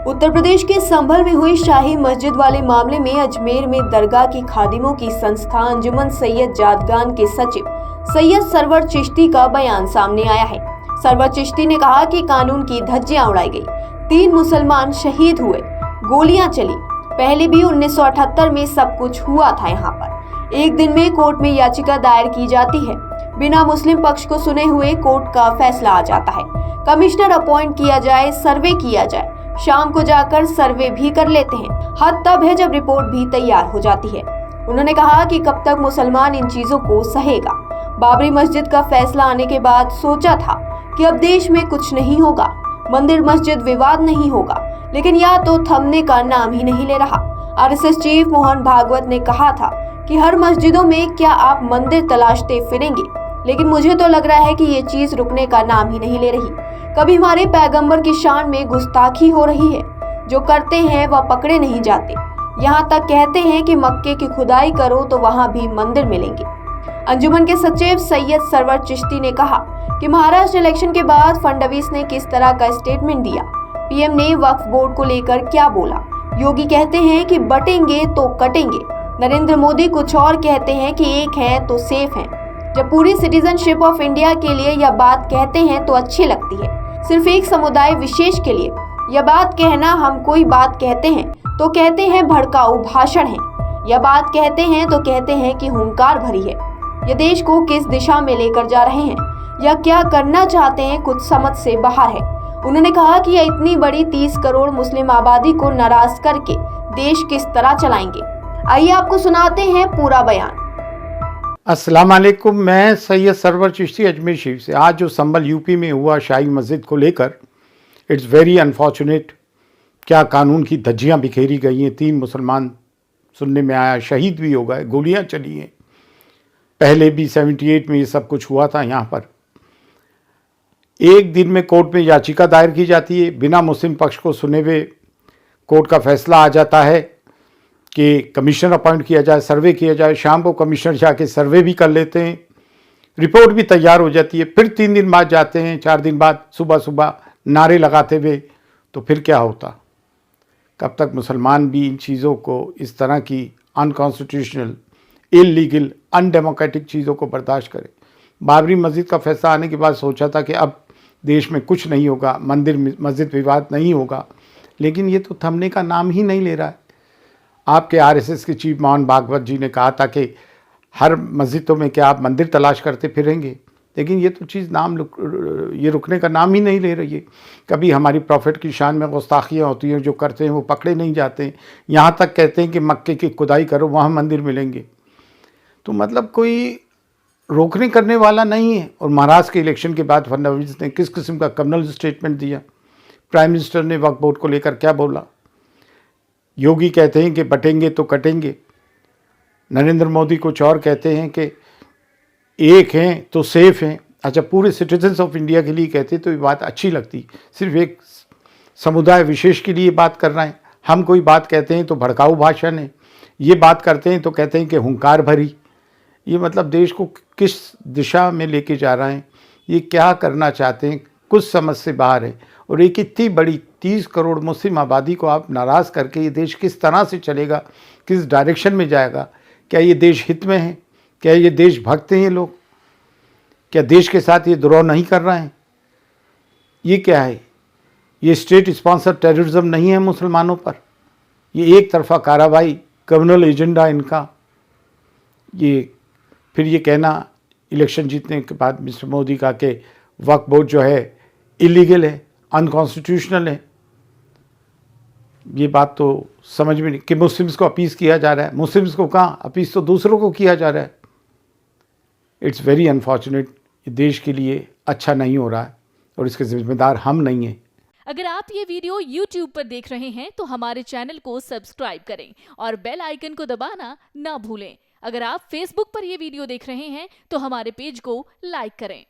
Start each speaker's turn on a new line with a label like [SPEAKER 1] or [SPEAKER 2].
[SPEAKER 1] उत्तर प्रदेश के संभल में हुई शाही मस्जिद वाले मामले में अजमेर में दरगाह की खादिमों की संस्था अंजुमन सैयद जादगान के सचिव सैयद सरवर चिश्ती का बयान सामने आया है। सरवर चिश्ती ने कहा कि कानून की धज्जियां उड़ाई गई, 3 मुसलमान शहीद हुए, गोलियां चली। पहले भी 1978 में सब कुछ हुआ था। यहाँ पर एक दिन में कोर्ट में याचिका दायर की जाती है, बिना मुस्लिम पक्ष को सुने हुए कोर्ट का फैसला आ जाता है। कमिश्नर अपॉइंट किया जाए, सर्वे किया जाए, शाम को जाकर सर्वे भी कर लेते हैं। हद तब है जब रिपोर्ट भी तैयार हो जाती है। उन्होंने कहा कि कब तक मुसलमान इन चीजों को सहेगा। बाबरी मस्जिद का फैसला आने के बाद सोचा था कि अब देश में कुछ नहीं होगा, मंदिर मस्जिद विवाद नहीं होगा, लेकिन या तो थमने का नाम ही नहीं ले रहा। आरएसएस चीफ मोहन भागवत ने कहा था कि हर मस्जिदों में क्या आप मंदिर तलाशते फिरेंगे, लेकिन मुझे तो लग रहा है कि ये चीज रुकने का नाम ही नहीं ले रही। कभी हमारे पैगंबर की शान में गुस्ताखी हो रही है, जो करते हैं वह पकड़े नहीं जाते। यहाँ तक कहते हैं कि मक्के की खुदाई करो तो वहाँ भी मंदिर मिलेंगे। अंजुमन के सचिव सैयद सरवर चिश्ती ने कहा कि महाराष्ट्र इलेक्शन के बाद फडणवीस ने किस तरह का स्टेटमेंट दिया, पीएम ने वक्फ बोर्ड को लेकर क्या बोला, योगी कहते हैं कि बटेंगे तो कटेंगे, नरेंद्र मोदी कुछ और कहते हैं कि एक है तो सेफ है। जब पूरी सिटीजनशिप ऑफ इंडिया के लिए यह बात कहते हैं तो अच्छी लगती है, सिर्फ एक समुदाय विशेष के लिए यह बात कहना, हम कोई बात कहते हैं तो कहते हैं भड़काऊ भाषण है, यह बात कहते हैं तो कहते हैं कि हुंकार भरी है। ये देश को किस दिशा में लेकर जा रहे हैं या क्या करना चाहते हैं, कुछ समझ से बाहर है। उन्होंने कहा कि यह इतनी बड़ी 30 करोड़ मुस्लिम आबादी को नाराज करके देश किस तरह चलाएंगे। आइए आपको सुनाते हैं पूरा बयान।
[SPEAKER 2] अस्सलाम वालेकुम, मैं सैयद सरवर चिश्ती अजमेर शरीफ से। आज जो संभल यूपी में हुआ शाही मस्जिद को लेकर, इट्स वेरी अनफॉर्चुनेट। क्या कानून की धज्जियां बिखेरी गई हैं, 3 मुसलमान सुनने में आया शहीद भी हो गए, गोलियां चली हैं। पहले भी 78 में ये सब कुछ हुआ था। यहाँ पर एक दिन में कोर्ट में याचिका दायर की जाती है, बिना मुस्लिम पक्ष को सुने हुए कोर्ट का फैसला आ जाता है कि कमिश्नर अपॉइंट किया जाए, सर्वे किया जाए। शाम को कमिश्नर जाके सर्वे भी कर लेते हैं, रिपोर्ट भी तैयार हो जाती है। फिर 3 दिन बाद जाते हैं, 4 दिन बाद सुबह सुबह नारे लगाते हुए, तो फिर क्या होता? कब तक मुसलमान भी इन चीज़ों को, इस तरह की अनकॉन्स्टिट्यूशनल, इलीगल, अनडेमोक्रेटिक चीज़ों को बर्दाश्त करें? बाबरी मस्जिद का फैसला आने के बाद सोचा था कि अब देश में कुछ नहीं होगा, मंदिर मस्जिद विवाद नहीं होगा, लेकिन ये तो थमने का नाम ही नहीं ले रहा है। आपके आरएसएस के चीफ मोहन भागवत जी ने कहा था कि हर मस्जिदों में क्या आप मंदिर तलाश करते फिरेंगे, लेकिन ये तो चीज़ ये रुकने का नाम ही नहीं ले रही है। कभी हमारी प्रॉफिट की शान में गुस्ताखियाँ होती हैं, जो करते हैं वो पकड़े नहीं जाते हैं। यहाँ तक कहते हैं कि मक्के की खुदाई करो, वहाँ मंदिर मिलेंगे। तो मतलब कोई रोकने करने वाला नहीं है। और महाराष्ट्र के इलेक्शन के बाद फडणवीस ने किस किस्म का कम्युनल स्टेटमेंट दिया, प्राइम मिनिस्टर ने वक्फ बोर्ड को लेकर क्या बोला, योगी कहते हैं कि बटेंगे तो कटेंगे, नरेंद्र मोदी कुछ और कहते हैं कि एक हैं तो सेफ हैं। अच्छा, पूरे सिटीजन्स ऑफ इंडिया के लिए कहते तो ये बात अच्छी लगती, सिर्फ एक समुदाय विशेष के लिए बात कर रहे हैं। हम कोई बात कहते हैं तो भड़काऊ भाषण है, ये बात करते हैं तो कहते हैं कि हुंकार भरी। ये मतलब देश को किस दिशा में लेके जा रहे हैं, ये क्या करना चाहते हैं, कुछ समझ से बाहर है। और एक इतनी बड़ी 30 करोड़ मुस्लिम आबादी को आप नाराज़ करके ये देश किस तरह से चलेगा, किस डायरेक्शन में जाएगा? क्या ये देश हित में है? क्या ये देश भक्त हैं ये लोग? क्या देश के साथ ये द्रोह नहीं कर रहे हैं? ये क्या है? ये स्टेट स्पॉन्सर टेररिज्म नहीं है मुसलमानों पर? ये एक तरफा कार्रवाई, कम्युनल एजेंडा इनका। ये फिर ये कहना इलेक्शन जीतने के बाद मिस्टर मोदी का कि वक्फ बोर्ड जो है इलीगल है, अनकॉन्स्टिट्यूशनल है। ये बात तो समझ में नहीं कि मुस्लिम्स को अपीस किया जा रहा है। मुस्लिम्स को कहाँ अपीस, तो दूसरों को किया जा रहा है। It's very unfortunate. ये देश के लिए अच्छा नहीं हो रहा है और इसके जिम्मेदार हम नहीं हैं।
[SPEAKER 3] अगर आप ये वीडियो YouTube पर देख रहे हैं तो हमारे चैनल को सब्सक्राइब करें और बेल आइकन को दबाना ना भूलें। अगर आप Facebook पर ये वीडियो देख रहे हैं तो हमारे पेज को लाइक करें।